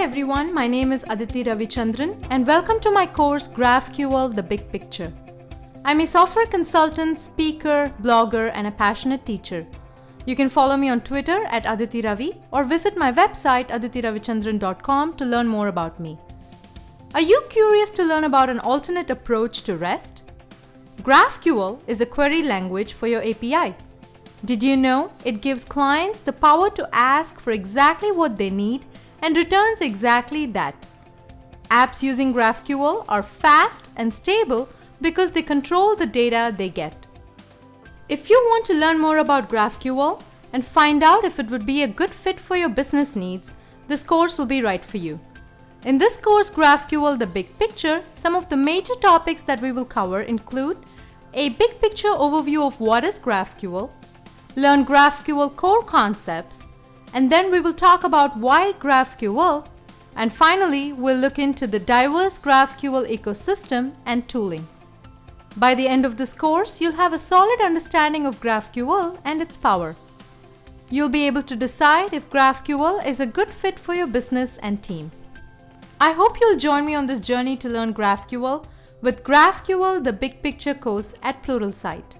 everyone, my name is Adhithi Ravichandran and welcome to my course GraphQL The Big Picture. I'm a software consultant, speaker, blogger and a passionate teacher. You can follow me on Twitter at Adhithi Ravi or visit my website adhithiravichandran.com to learn more about me. Are you curious to learn about an alternate approach to REST? GraphQL is a query language for your API. Did you know it gives clients the power to ask for exactly what they need and returns exactly that? Apps using GraphQL are fast and stable because they control the data they get. If you want to learn more about GraphQL and find out if it would be a good fit for your business needs, this course will be right for you. In this course, GraphQL The Big Picture, some of the major topics that we will cover include a big picture overview of what is GraphQL, learn GraphQL core concepts, and then we will talk about why GraphQL, and finally we'll look into the diverse GraphQL ecosystem and tooling. By the end of this course, you'll have a solid understanding of GraphQL and its power. You'll be able to decide if GraphQL is a good fit for your business and team. I hope you'll join me on this journey to learn GraphQL with GraphQL The Big Picture course at Pluralsight.